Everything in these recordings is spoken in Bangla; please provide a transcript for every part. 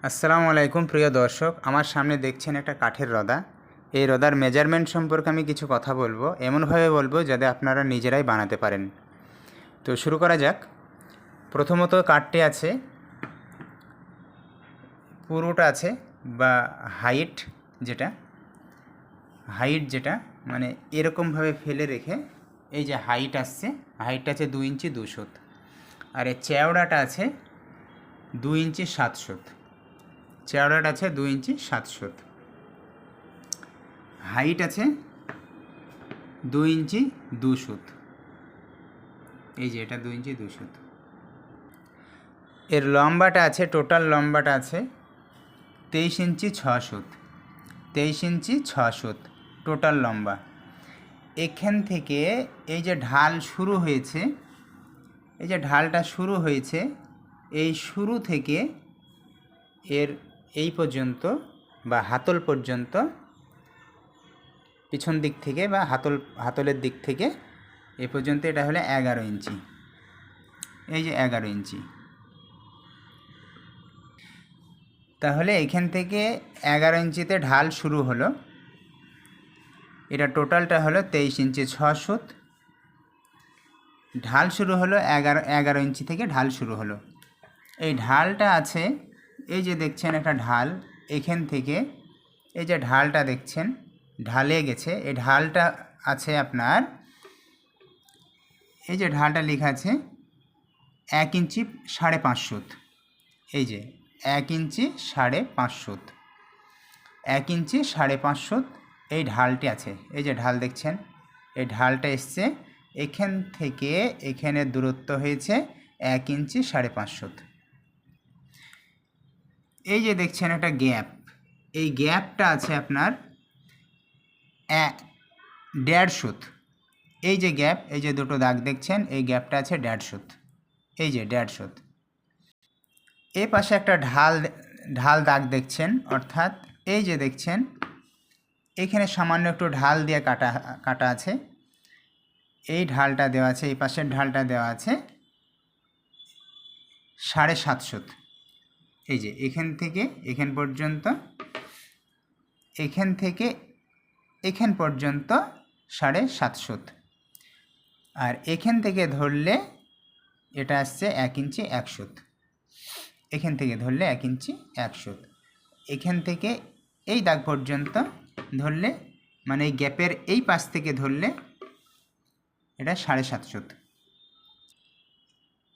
আসসালামু আলাইকুম প্রিয় দর্শক, আমার সামনে দেখছেন একটা কাঠের রদা। এই রদার মেজারমেন্ট সম্পর্কে আমি কিছু কথা বলবো, এমনভাবে বলবো যাতে আপনারা নিজেরাই বানাতে পারেন। তো শুরু করা যাক। প্রথমত কাঠটি আছে, পুরোটা আছে বা হাইট যেটা মানে এরকমভাবে ফেলে রেখে এই যে হাইটটা আছে 2 ইঞ্চি 2 সুত, আর এই চেওড়াটা আছে 2 ইঞ্চি 7 সুত। চেওড়াটা আছে 2 ইঞ্চি 7 সুত, হাইট আছে 2 ইঞ্চি 2 সুত। এই যে এটা 2 ইঞ্চি 2 সুত। এর লম্বাটা আছে, টোটাল লম্বাটা আছে 23 ইঞ্চি 6 সুত। 23 ইঞ্চি 6 সুত টোটাল লম্বা। এখান থেকে এই যে ঢাল শুরু হয়েছে, এই যে ঢালটা শুরু হয়েছে, এই শুরু থেকে এর এই পর্যন্ত বা হাতল পর্যন্ত, পিছন দিক থেকে বা হাতলের দিক থেকে এ পর্যন্ত, এটা হলো 11 ইঞ্চি। এই যে 11 ইঞ্চি। তাহলে এখান থেকে 11 ইঞ্চিতে ঢাল শুরু হলো। এটা টোটালটা হলো 23 ইঞ্চি 6 সুত। ঢাল শুরু হলো 11 ইঞ্চি থেকে ঢাল শুরু হলো। এই ঢালটা আছে, এই যে দেখছেন একটা ঢাল, এখান থেকে এই যে ঢালটা দেখছেন ঢালে গেছে, এই ঢালটা আছে আপনার, এই যে ঢালটা লেখা আছে 1 ইঞ্চি 5.5 সুত। এই যে 1 ইঞ্চি 5.5 সুত, 1 ইঞ্চি 5.5 সুত এই ঢালটি আছে। এই যে ঢাল দেখছেন, এই ঢালটা এসছে এখান থেকে এখানে দূরত্ব হয়েছে 1 ইঞ্চি 5.5 সুত। এই যে দেখছেন একটা গ্যাপ, এই গ্যাপটা আছে আপনার 1.5 সুত। এই যে গ্যাপ, এই যে দুটো দাগ দেখছেন, এই গ্যাপটা আছে 1.5 সুত। এই যে 1.5 সুত। এই পাশে একটা ঢাল দাগ দেখছেন, অর্থাৎ এই যে দেখছেন এখানে সামান্য একটু ঢাল দিয়ে কাটা আছে। এই ঢালটা দেওয়া আছে, এই পাশের ঢালটা দেওয়া আছে 7.5 সুত। এই যে এখান থেকে এখান পর্যন্ত, এখান থেকে এখান পর্যন্ত 7.5 সুত। আর এখান থেকে ধরলে এটা আসছে 1 ইঞ্চি 1 সুত। এখান থেকে ধরলে 1 ইঞ্চি 1 সুত। এখান থেকে এই দাগ পর্যন্ত ধরলে, মানে এই গ্যাপের এই পাশ থেকে ধরলে এটা 7.5 সুত।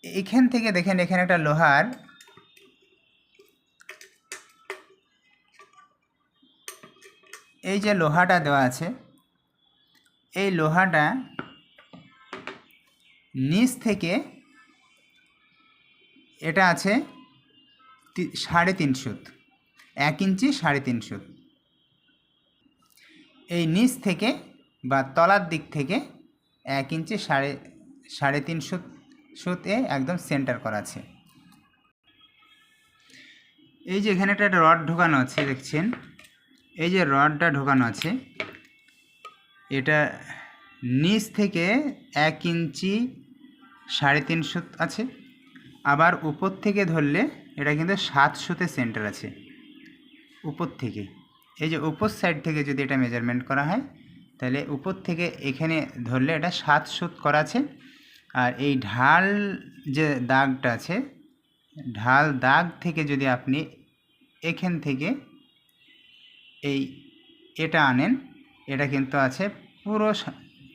এখান থেকে দেখেন এখানে একটা লোহার, এই যে লোহাটা দেওয়া আছে, এই লোহাটা নিচ থেকে এটা আছে 3.5 সুত, 1 ইঞ্চি 3.5 সুত। এই নিচ থেকে বা তলার দিক থেকে 1 ইঞ্চি 3.5 সুতে একদম সেন্টার করা আছে। এই যে এখানে একটা রড ঢোকানো আছে দেখছেন, এই যে রডটা ঢোকানো আছে, এটা নিচ থেকে 1 ইঞ্চি 3.5 সুত আছে। আবার উপর থেকে ধরলে এটা কিন্তু 7 সুতে সেন্টার আছে উপর থেকে। এই যে উপর সাইড থেকে যদি এটা মেজারমেন্ট করা হয়, তাহলে উপর থেকে এখানে ধরলে এটা 7 সুত করা আছে। আর এই ঢাল যে দাগটা আছে, ঢাল দাগ থেকে যদি আপনি এখান থেকে এটা আনেন, এটা কিন্তু আছে পুরো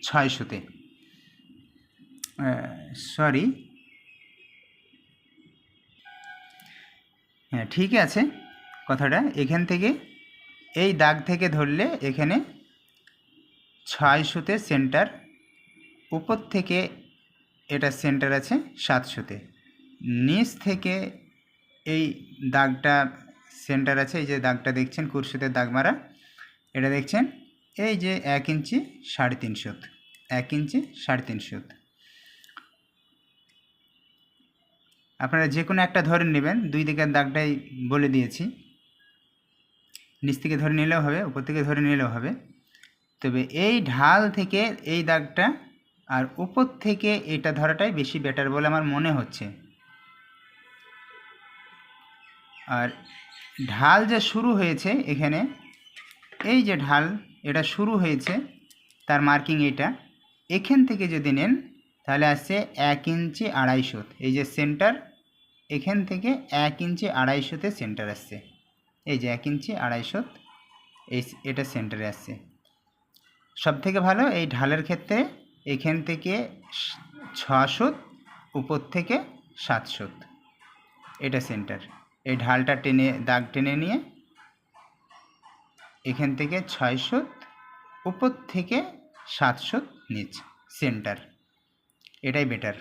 6 সুতে, সরি, হ্যাঁ ঠিকই আছে কথাটা। এখান থেকে এই দাগ থেকে ধরলে এখানে 6 সুতে সেন্টার, উপর থেকে এটা সেন্টার আছে 7 সুতে, নিচ থেকে এই দাগটা সেন্টার আছে, এই যে দাগটা দেখছেন কুরশুতের দাগ মারা, এটা দেখছেন এই যে 1 ইঞ্চি 3.5 সুত, 1 ইঞ্চি 3.5 সুত। আপনারা যে কোনো একটা ধরে নেবেন, দুই দিকের দাগটাই বলে দিয়েছি, নিচ থেকে ধরে নিলেও হবে, উপর থেকে ধরে নিলেও হবে। তবে এই ঢাল থেকে এই দাগটা আর উপর থেকে এটা ধরাটাই বেশি বেটার বলে আমার মনে হচ্ছে। আর ঢাল যে শুরু হয়েছে এখানে, এই যে ঢাল এটা শুরু হয়েছে তার মার্কিং এটা, এখান থেকে যদি নেন তাহলে আসছে 1 ইঞ্চি 250। এই যে সেন্টার, এখান থেকে 1 ইঞ্চি 250-তে সেন্টার আসছে। এই যে 1 ইঞ্চি 250 এটা সেন্টারে আসছে। সব থেকে ভালো এই ঢালের ক্ষেত্রে এখান থেকে 6 উপর থেকে 7 এটা সেন্টার। এই ঢালটা টেনে দাগ টেনে নিয়ে এখান থেকে 6 উপর থেকে 7 নিচ সেন্টার, এটাই বেটার।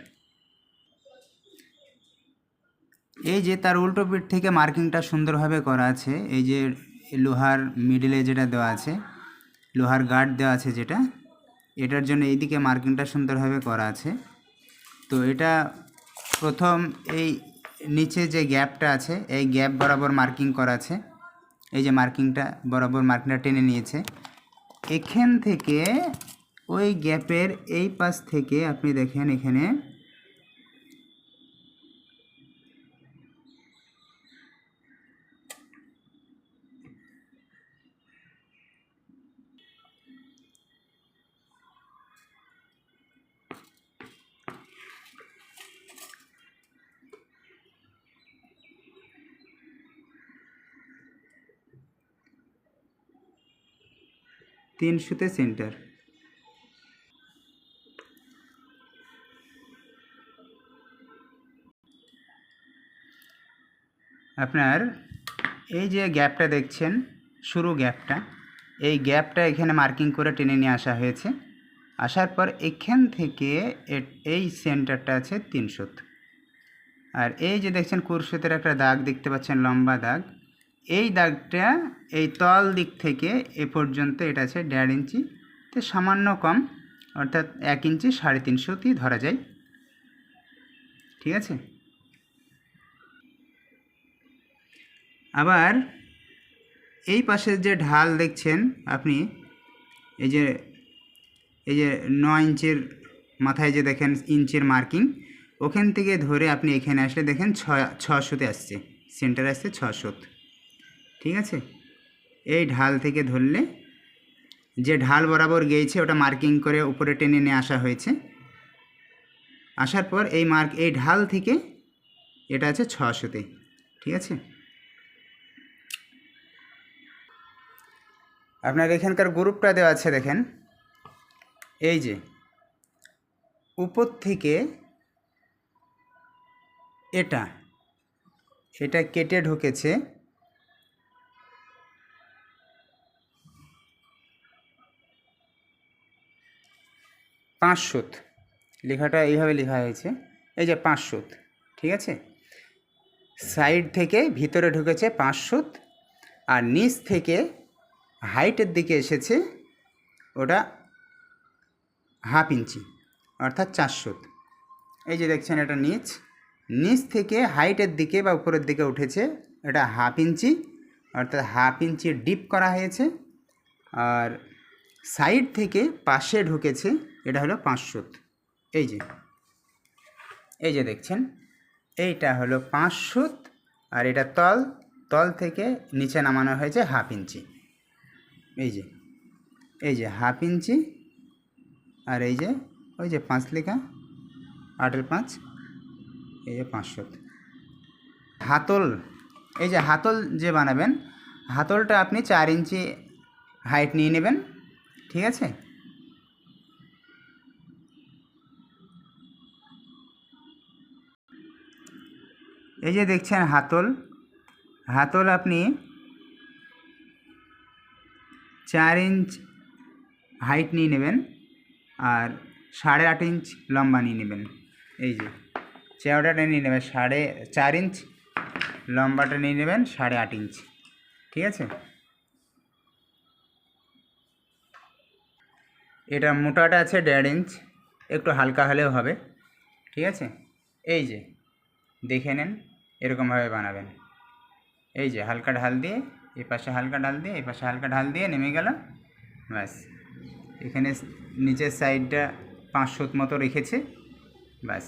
এই যে তার উল্টো পিঠ থেকে মার্কিংটা সুন্দরভাবে করা আছে। এই যে লোহার মিডলে যেটা দেওয়া আছে, লোহার গার্ড দেওয়া আছে যেটা, এটার জন্য এইদিকে মার্কিংটা সুন্দরভাবে করা আছে। তো এটা প্রথম এই নিচে যে গ্যাপটা আছে এই গ্যাপ বরাবর মার্কিং করা আছে। এই যে মার্কিংটা বরাবর মার্কিংটা টেনে নিয়েছে। এখান থেকে ওই গ্যাপের এই পাশ থেকে আপনি দেখেন এখানে তিনশোতে সেন্টার। আপনার এই যে গ্যাপটা দেখছেন, শুরু গ্যাপটা, এই গ্যাপটা এখানে মার্কিং করে টেনে নিয়ে আসা হয়েছে। আসার পর এখান থেকে এই সেন্টারটা আছে 300। আর এই যে দেখছেন কুরশুতের একটা দাগ দেখতে পাচ্ছেন, লম্বা দাগ, এই দাগটা এই তল দিক থেকে এ পর্যন্ত এটা আছে 1.5 ইঞ্চি, তো সামান্য কম, অর্থাৎ 1 ইঞ্চি 350 ধরা যায়। ঠিক আছে। আবার এই পাশের যে ঢাল দেখছেন আপনি, এই যে 9 ইঞ্চির মাথায় যে দেখেন ইঞ্চির মার্কিং, ওখান থেকে ধরে আপনি এখানে আসলে দেখেন 600-তে আসছে, সেন্টার আসছে 600। ঠিক আছে। এই ঢাল থেকে ধরলে যে ঢাল বরাবর গিয়েছে ওটা মার্কিং করে উপরে টেনে নিয়ে আসা হয়েছে। আসার পর এই ঢাল থেকে এটা আছে 600-তে। ঠিক আছে। আপনার এখানকার গ্রুপটা দেওয়া আছে দেখেন, এই যে উপর থেকে এটা কেটে ঢুকেছে 500। লেখাটা এইভাবে লেখা হয়েছে, এই যে 500। ঠিক আছে। সাইড থেকে ভিতরে ঢুকেছে 500, আর নিচ থেকে হাইটের দিকে এসেছে ওটা 1/2 ইঞ্চি, অর্থাৎ 400। এই যে দেখছেন এটা নিচ থেকে হাইটের দিকে বা উপরের দিকে উঠেছে এটা 1/2 ইঞ্চি, অর্থাৎ 1/2 ইঞ্চি ডিপ করা হয়েছে। আর সাইড থেকে পাশে ঢুকেছে এটা হলো 500। এই যে দেখছেন এইটা হলো 500, আর এটা তল থেকে নিচে নামানো হয়েছে 1/2 ইঞ্চি। এই যে 1/2 ইঞ্চি, আর এই যে ওই যে 5 লেখা, 8-এর 5, এই যে 500। হাতল, এই যে হাতল যে বানাবেন, হাতলটা আপনি 4 ইঞ্চি হাইট নিয়ে নেবেন। ঠিক আছে। এই যে দেখছেন হাতল আপনি 4 ইঞ্চ হাইট নিয়ে নেবেন, আর 8.5 ইঞ্চ লম্বা নিয়ে নেবেন। এই যে চওড়াটা নিয়ে নেবেন 4.5 ইঞ্চ, লম্বাটা নিয়ে নেবেন 8.5 ইঞ্চ। ঠিক আছে। এটা মোটাটা আছে 1.5 ইঞ্চ, একটু হালকা হলেও হবে। ঠিক আছে। এই যে দেখে নেন, এরকমভাবে বানাবেন। এই যে হালকা ঢাল দিয়ে এই পাশে হালকা ঢাল দিয়ে এই পাশে হালকা ঢাল দিয়ে নেমে গেল, ব্যাস। এখানে নিচের সাইডটা 500 মতো রেখেছে, ব্যাস।